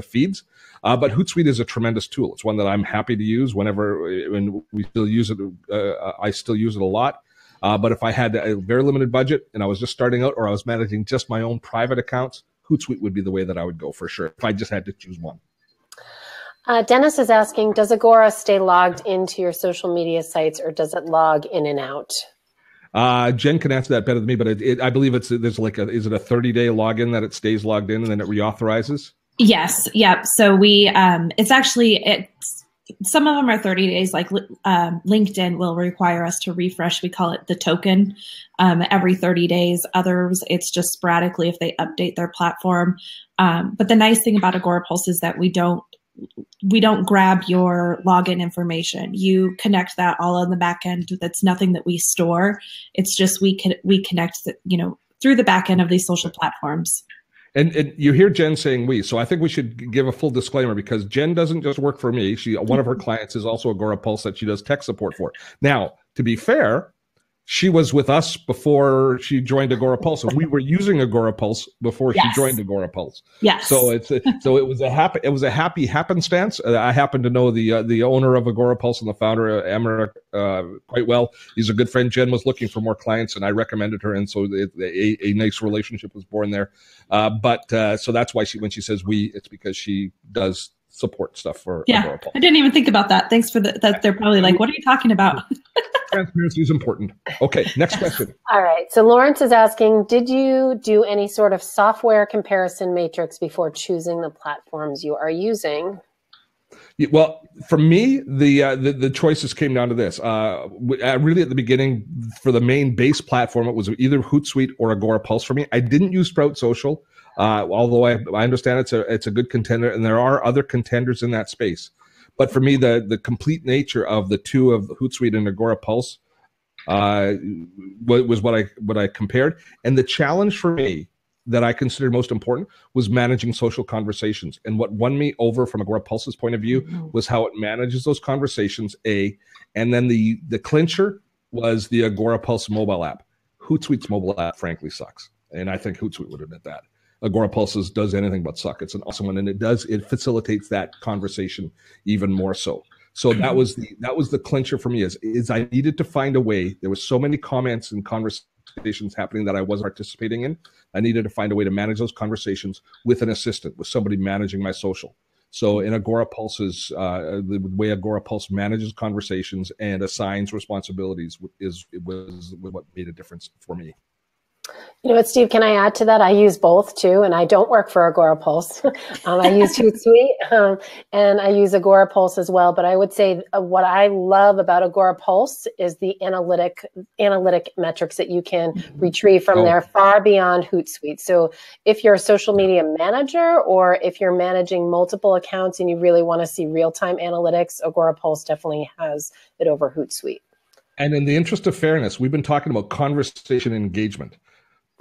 feeds. But Hootsuite is a tremendous tool. It's one that I'm happy to use when we still use it. I still use it a lot. But if I had a very limited budget and I was just starting out, or I was managing just my own private accounts, Hootsuite would be the way that I would go for sure if I just had to choose one. Dennis is asking, does Agora stay logged into your social media sites, or does it log in and out? Jen can answer that better than me, but I believe is it a 30-day login that it stays logged in and then it reauthorizes? Yes. Yep. So some of them are 30 days, like LinkedIn will require us to refresh. We call it the token every 30 days. Others, it's just sporadically if they update their platform. But the nice thing about Agora Pulse is that we don't grab your login information. You connect that all on the back end. That's nothing that we store. It's just we connect through the back end of these social platforms. And you hear Jen saying we, so I think we should give a full disclaimer, because Jen doesn't just work for me. One of her clients is also Agora Pulse that she does tech support for. Now, to be fair, she was with us before she joined Agora Pulse. So we were using Agora Pulse before she joined Agora Pulse. Yes. So it was a happy happenstance. I happen to know the owner of Agora Pulse and the founder, Emmerich, quite well. He's a good friend. Jen was looking for more clients, and I recommended her, and so a nice relationship was born there. So that's why when she says we, it's because she does support stuff for Agora Pulse. I didn't even think about that. Thanks for that. They're probably like, what are you talking about? Transparency is important. Okay, next question. All right. So Lawrence is asking, did you do any sort of software comparison matrix before choosing the platforms you are using? Well, for me, the choices came down to this. Really, at the beginning, for the main base platform, it was either Hootsuite or Agora Pulse for me. I didn't use Sprout Social, although I understand it's a good contender, and there are other contenders in that space. But for me, the complete nature of the two of Hootsuite and Agora Pulse was what I compared. And the challenge for me that I considered most important was managing social conversations. And what won me over from Agora Pulse's point of view was how it manages those conversations, and then the clincher was the Agora Pulse mobile app. Hootsuite's mobile app, frankly, sucks. And I think Hootsuite would admit that. Agora Pulse does anything but suck. It's an awesome one, and it facilitates that conversation even more so. So that was the clincher for me is I needed to find a way. There was so many comments and conversations happening that I wasn't participating in. I needed to find a way to manage those conversations with an assistant, with somebody managing my social. So in Agora Pulse's, the way Agora Pulse manages conversations and assigns responsibilities was what made a difference for me. You know what, Steve, can I add to that? I use both too, and I don't work for Agora Pulse. I use Hootsuite and I use Agora Pulse as well. But I would say what I love about Agora Pulse is the analytic metrics that you can retrieve from there far beyond Hootsuite. So if you're a social media manager, or if you're managing multiple accounts and you really want to see real-time analytics, Agora Pulse definitely has it over Hootsuite. And in the interest of fairness, we've been talking about conversation engagement.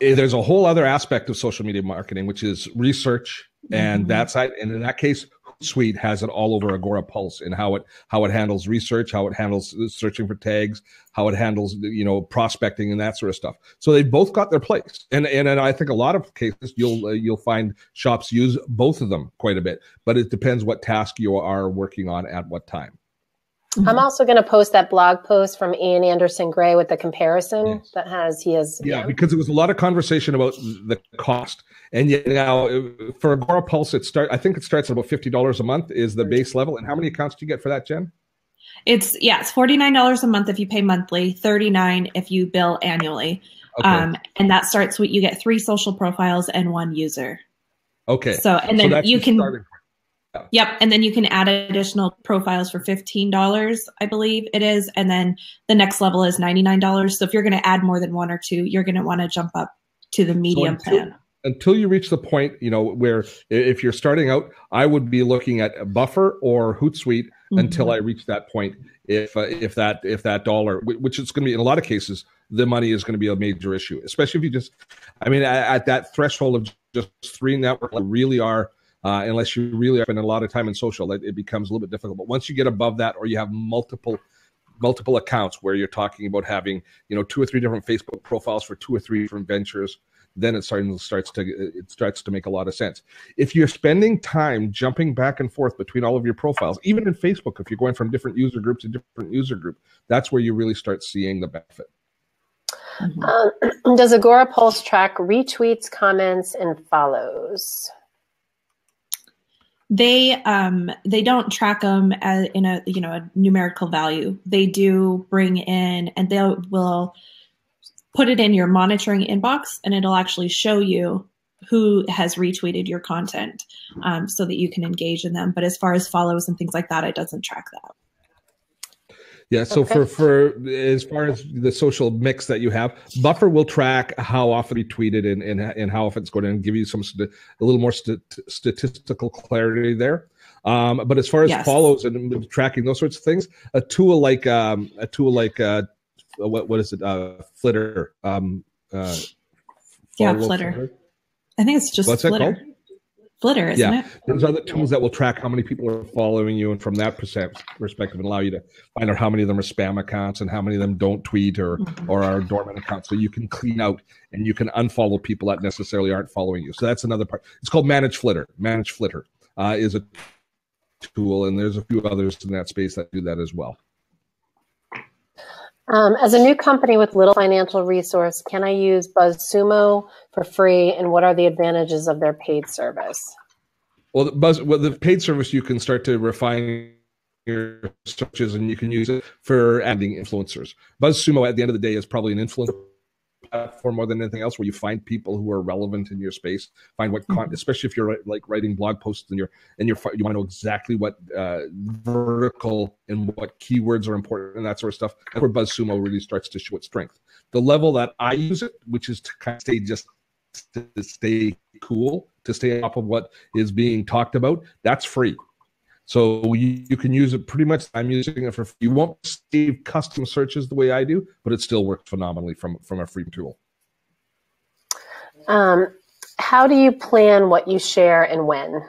There's a whole other aspect of social media marketing, which is research, and that side. And in that case, Hootsuite has it all over Agora Pulse, and how it handles research, how it handles searching for tags, how it handles prospecting and that sort of stuff. So they've both got their place, and I think a lot of cases you'll find shops use both of them quite a bit, but it depends what task you are working on at what time. I'm also going to post that blog post from Ian Anderson Gray with the comparison that Yeah, because there was a lot of conversation about the cost. And yet now for Agorapulse, I think it starts at about $50 a month is the base level. And how many accounts do you get for that, Jen? It's $49 a month if you pay monthly, $39 if you bill annually. Okay. And that starts with, you get 3 social profiles and 1 user. Okay. So, and then you can, yep. And then you can add additional profiles for $15, I believe it is. And then the next level is $99. So if you're going to add more than 1 or 2, you're going to want to jump up to the medium plan. Until you reach the point, where if you're starting out, I would be looking at Buffer or Hootsuite until I reach that point. If that dollar, which is going to be in a lot of cases, the money is going to be a major issue, especially if you just, at that threshold of just 3 networks really are, unless you really are spending a lot of time in social, it becomes a little bit difficult. But once you get above that, or you have multiple accounts where you're talking about having, 2 or 3 different Facebook profiles for 2 or 3 different ventures, then it starts to make a lot of sense. If you're spending time jumping back and forth between all of your profiles, even in Facebook, if you're going from different user group to different user group, that's where you really start seeing the benefit. Does Agorapulse track retweets, comments, and follows? They don't track them in a numerical value. They do bring in, and they will put it in your monitoring inbox, and it'll actually show you who has retweeted your content, so that you can engage in them. But as far as follows and things like that, it doesn't track that. Yeah. So for as far as the social mix that you have, Buffer will track how often you tweeted and how often it's going to, and give you a little more statistical clarity there. But as far as follows and tracking those sorts of things, a tool like what is it? Flitter. Flitter. I think it's just What's Flitter. That called? Flitter, isn't it? There's other tools that will track how many people are following you, and from that perspective, and allow you to find out how many of them are spam accounts and how many of them don't tweet or are dormant accounts. So you can clean out and you can unfollow people that necessarily aren't following you. So that's another part. It's called Manage Flitter. Manage Flitter is a tool, and there's a few others in that space that do that as well. As a new company with little financial resource, can I use BuzzSumo for free, and what are the advantages of their paid service? Well, the paid service, you can start to refine your searches, and you can use it for adding influencers. BuzzSumo, at the end of the day, is probably an influencer platform more than anything else, where you find people who are relevant in your space, find what content, especially if you're like writing blog posts and you want to know exactly what vertical and what keywords are important and that sort of stuff. That's where BuzzSumo really starts to show its strength. The level that I use it, which is to kind of stay cool, to stay on top of what is being talked about, that's free. So you can use it pretty much. I'm using it for free. You won't save custom searches the way I do, but it still works phenomenally from a free tool. How do you plan what you share and when?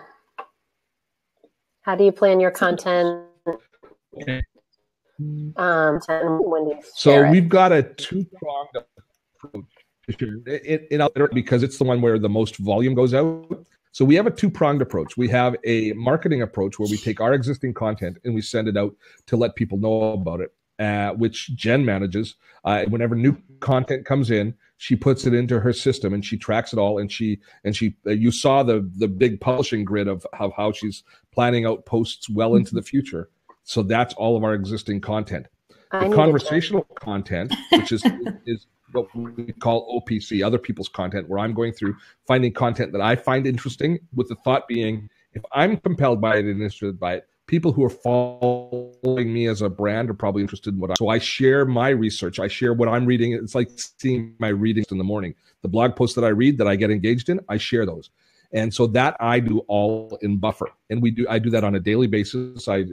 How do you plan your content? Okay. When do you share we've got a 2-pronged approach because it's the one where the most volume goes out. So we have a 2-pronged approach. We have a marketing approach where we take our existing content and we send it out to let people know about it, which Jen manages. Whenever new content comes in, she puts it into her system and she tracks it all. And you saw the big publishing grid of how she's planning out posts well into the future. So that's all of our existing content. The conversational content, which is what we call OPC, other people's content, where I'm going through finding content that I find interesting, with the thought being, if I'm compelled by it and interested by it, people who are following me as a brand are probably interested in what so I share my research. I share what I'm reading. It's like seeing my readings in the morning. The blog posts that I read that I get engaged in, I share those. And so that I do all in Buffer. And I do that on a daily basis. I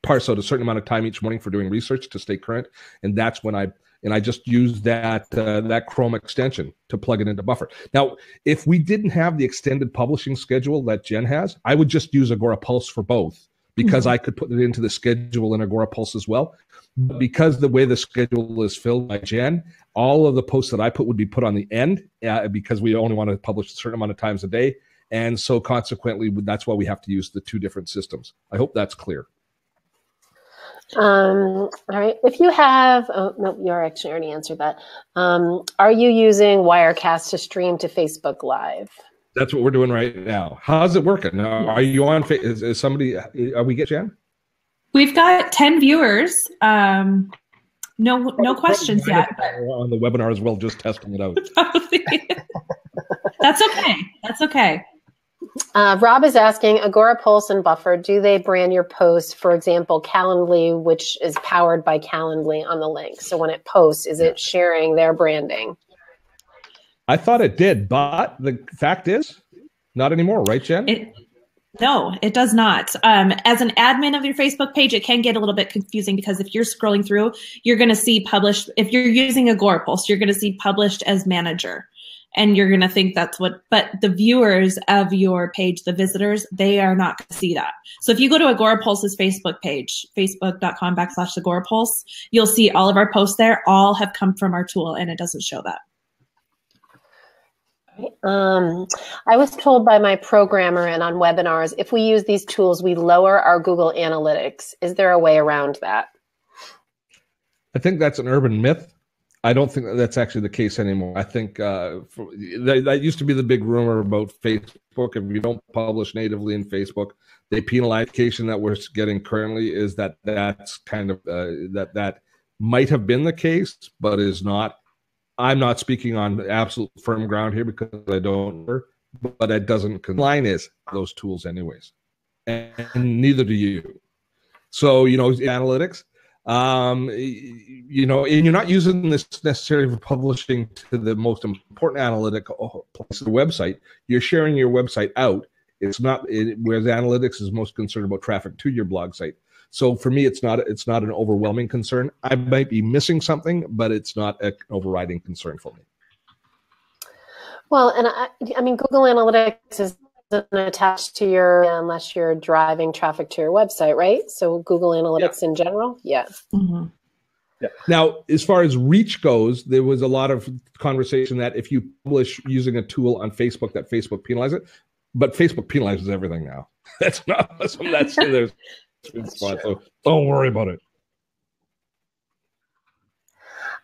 parse out a certain amount of time each morning for doing research to stay current, and that's when I just use that Chrome extension to plug it into Buffer. Now, if we didn't have the extended publishing schedule that Jen has, I would just use Agorapulse for both, because I could put it into the schedule in Agorapulse as well. But because the way the schedule is filled by Jen, all of the posts that I put would be put on the end, because we only want to publish a certain amount of times a day. And so consequently, that's why we have to use the two different systems. I hope that's clear. All right. If you have, oh, no, you actually already answered that. Are you using Wirecast to stream to Facebook Live? That's what we're doing right now. How's it working? Are you on? Is somebody? Are we get Jen? We've got 10 viewers. No questions yet. On the webinar as well, just testing it out. That's okay. That's okay. Rob is asking, Agora Pulse and Buffer, do they brand your post, for example, Calendly, which is powered by Calendly on the link? So when it posts, is it sharing their branding? I thought it did, but the fact is, not anymore, right, Jen? No, it does not. As an admin of your Facebook page, it can get a little bit confusing because if you're scrolling through, you're going to see published. If you're using Agora Pulse, you're going to see published as manager. And you're going to think that's what, but the viewers of your page, the visitors, they are not going to see that. So if you go to Agora Pulse's Facebook page, facebook.com/Agora Pulse, you'll see all of our posts there. All have come from our tool and it doesn't show that. I was told by my programmer and on webinars, if we use these tools, we lower our Google Analytics. Is there a way around that? I think that's an urban myth. I don't think that's actually the case anymore. I think that used to be the big rumor about Facebook. If you don't publish natively in Facebook, the penalization that we're getting currently is that's kind of that might have been the case, but is not. I'm not speaking on absolute firm ground here because I don't know, but it doesn't. Line is those tools anyways, and neither do you. So analytics. And you're not using this necessarily for publishing to the most important analytic place of the website. You're sharing your website out. It's not, whereas analytics is most concerned about traffic to your blog site. So for me, it's not an overwhelming concern. I might be missing something, but it's not an overriding concern for me. Well, and I mean, Google Analytics is attached to unless you're driving traffic to your website, right? So Google Analytics in general, yeah. Mm-hmm. Yeah. Now, as far as reach goes, there was a lot of conversation that if you publish using a tool on Facebook, that Facebook penalizes it. But Facebook penalizes everything now. That's not that's there's spot. So don't worry about it.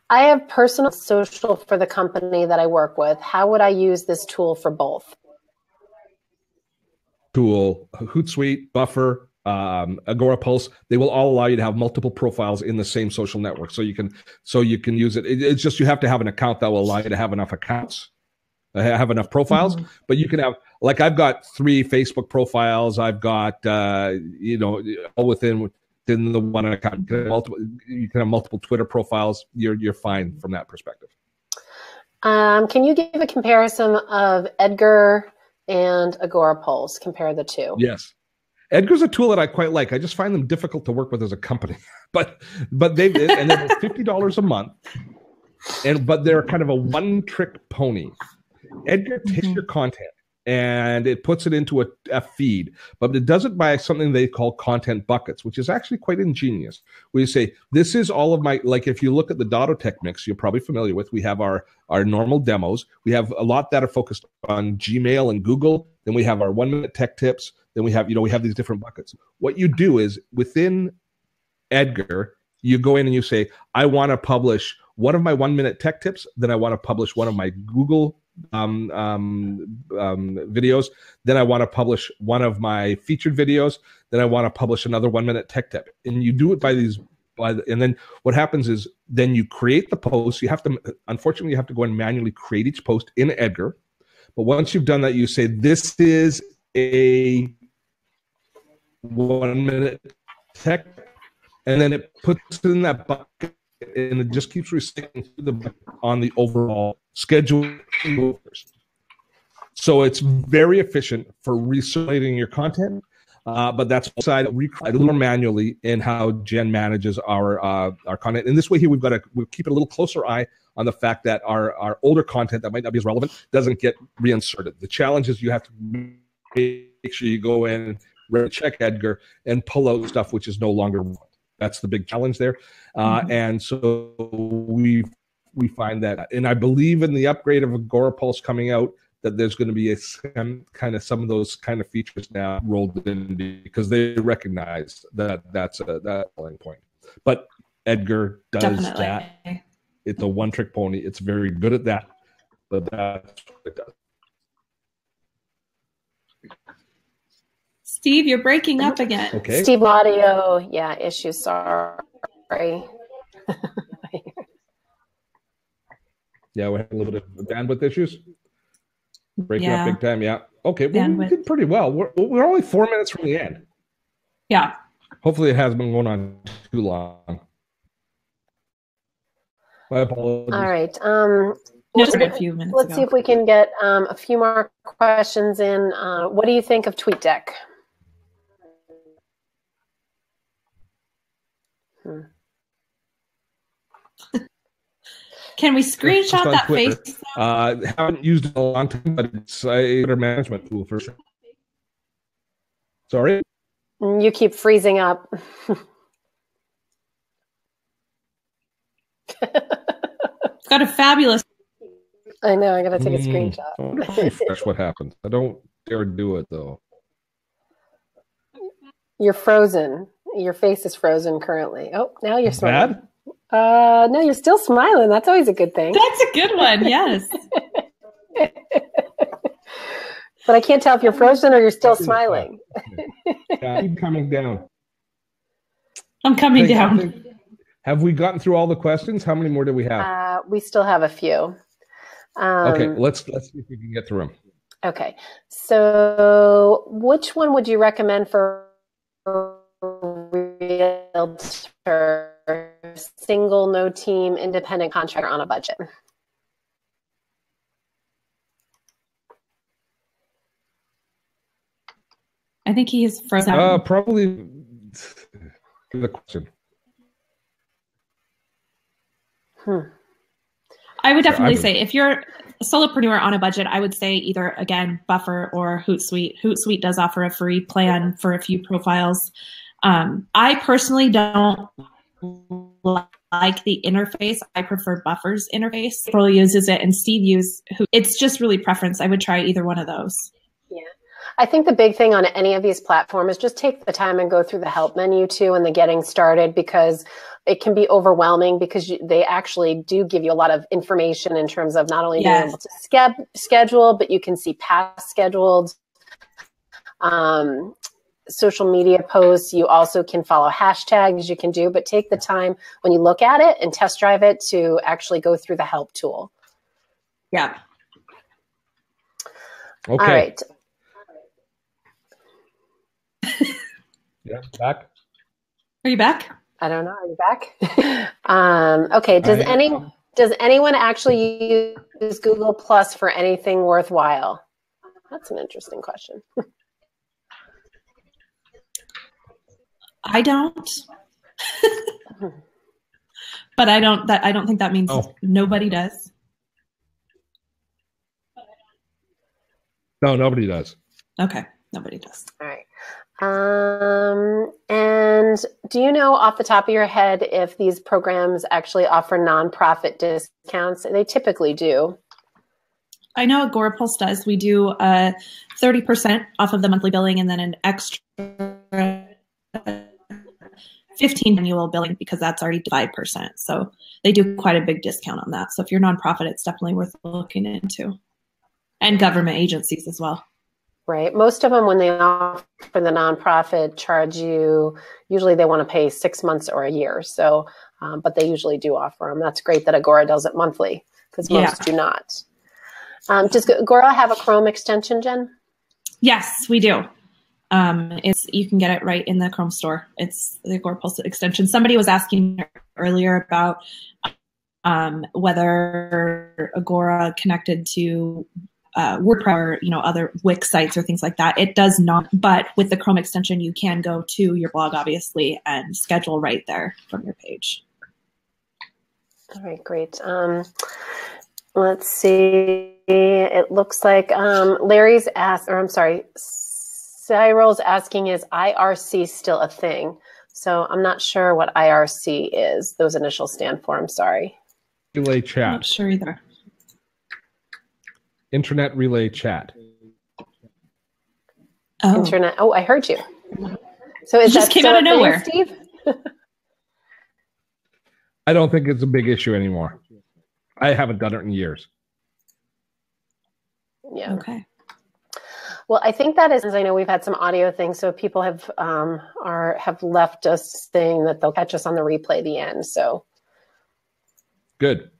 I have personal social for the company that I work with. How would I use this tool for both? Tool, Hootsuite, Buffer, Agora Pulse, they will all allow you to have multiple profiles in the same social network. So you can use it. It's just you have to have an account that will allow you to have enough accounts, have enough profiles. Mm-hmm. But you can have, like, I've got 3 Facebook profiles. I've got all within the one account. You can have multiple Twitter profiles. You're fine from that perspective. Can you give a comparison of Edgar and Agora Pulse? Compare the two. Yes. Edgar's a tool that I quite like. I just find them difficult to work with as a company, but they're $50 a month, but they're kind of a one-trick pony. Edgar takes your content and it puts it into a feed, but it does it by something they call content buckets, which is actually quite ingenious. Where you say, this is all of my, like if you look at the dottotech mix, you're probably familiar with, we have our normal demos. We have a lot that are focused on Gmail and Google. Then we have our 1-minute tech tips. Then we have, we have these different buckets. What you do is within Edgar, you go in and you say, I want to publish one of my 1-minute tech tips. Then I want to publish one of my Google videos. Then I want to publish one of my featured videos. Then I want to publish another 1-minute tech tip. And you do it and then what happens is then you create the post. Unfortunately, you have to go and manually create each post in Edgar. But once you've done that, you say, this is a 1-minute tech, and then it puts it in that bucket, and it just keeps recycling through the bucket on the overall schedule. So it's very efficient for recirculating your content, but that's side a little more manually in how Jen manages our content. And this way here, we'll keep a little closer eye on the fact that our older content that might not be as relevant doesn't get reinserted. The challenge is you have to make sure you go in, check Edgar, and pull out stuff which is no longer relevant. That's the big challenge there. And so we find that, and I believe in the upgrade of Agora Pulse coming out, that there's going to be some of those kind of features now rolled in because they recognize that that's that selling point. But Edgar does that. It's a one-trick pony. It's very good at that, but that's what it does. Steve, you're breaking up again. Okay. Steve, audio, issues. Sorry. Yeah, we had a little bit of bandwidth issues. Breaking up big time. Yeah. Okay. Well, we did pretty well. We're only 4 minutes from the end. Yeah. Hopefully, it hasn't been going on too long. My apologies. All right. Just a few minutes let's see if we can get a few more questions in. What do you think of TweetDeck? Can we screenshot that face? Haven't used it in a long time, but it's a better management tool for sure. Sorry? You keep freezing up. It's got a fabulous. I know. I got to take a screenshot. I wonder if I refresh what happens. I don't dare do it though. You're frozen. Your face is frozen currently. Oh, now you're smiling. Bad? No, you're still smiling. That's always a good thing. That's a good one. Yes. But I can't tell if you're frozen or you're still smiling. Keep coming down. I'm coming down. Have we gotten through all the questions? How many more do we have? We still have a few. Okay, let's see if we can get through them. Okay, so which one would you recommend for realtor? Single, no team, independent contractor on a budget? I think he is frozen. Probably the question. I would definitely say if you're a solopreneur on a budget, I would say either, again, Buffer or Hootsuite. Hootsuite does offer a free plan for a few profiles. I personally don't like the interface. I prefer Buffer's interface. April uses it and Steve uses it's just really preference. I would try either one of those. Yeah. I think the big thing on any of these platforms is just take the time and go through the help menu too and the getting started, because it can be overwhelming because they actually do give you a lot of information in terms of not only being able to schedule, but you can see past scheduled social media posts. You also can follow hashtags you can do, but take the time when you look at it and test drive it to actually go through the help tool. Yeah. Okay. All right. Yeah, back. Are you back? I don't know. Are you back? Okay. Does anyone actually use Google Plus for anything worthwhile? That's an interesting question. I don't. But I don't think that means nobody does. No, nobody does. Okay. Nobody does. All right. And do you know off the top of your head if these programs actually offer nonprofit discounts? They typically do. I know AgoraPulse does. We do 30% off of the monthly billing and then an extra 15 annual billing because that's already 5%. So they do quite a big discount on that. So if you're nonprofit, it's definitely worth looking into. And government agencies as well. Right. Most of them, when they offer the nonprofit, charge you, usually they want to pay 6 months or a year. So, but they usually do offer them. That's great that Agora does it monthly because most do not. Does Agora have a Chrome extension, Jen? Yes, we do. You can get it right in the Chrome store. It's the AgoraPulse extension. Somebody was asking earlier about whether Agora connected to WordPress or other Wix sites or things like that. It does not, but with the Chrome extension, you can go to your blog, obviously, and schedule right there from your page. All right, great. Let's see. It looks like Larry's asked, or I'm sorry, Cyril's asking, is IRC still a thing? So I'm not sure what IRC is. Those initials stand for. I'm sorry. Relay chat. I'm not sure either. Internet relay chat. Oh. Internet. Oh, I heard you. So is that came out of nowhere, Steve? I don't think it's a big issue anymore. I haven't done it in years. Yeah. Okay. Well, I think that is. I know we've had some audio things, so people have left us saying that they'll catch us on the replay at the end. So good.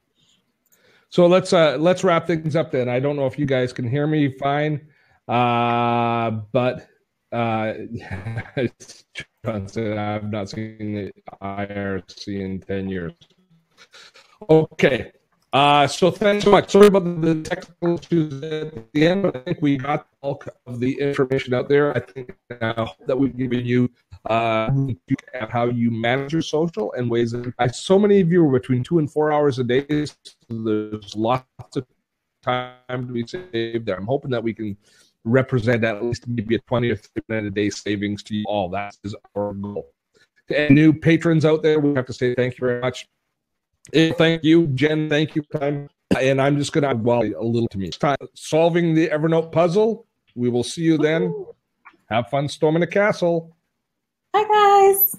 So let's wrap things up then. I don't know if you guys can hear me fine, but John said I've not seen the IRC in 10 years. Okay. So thanks so much. Sorry about the technical issues at the end, but I think we got the bulk of the information out there. I think now that we've given you how you manage your social and ways that so many of you are between 2 and 4 hours a day. So there's lots of time to be saved there. I'm hoping that we can represent at least maybe a 20 or 30 minute a day savings to you all. That is our goal. And new patrons out there, we have to say thank you very much. Thank you, Jen. Thank you, time. And I'm just going to a little to me. Time solving the Evernote puzzle. We will see you then. Have fun storming the castle. Bye, guys.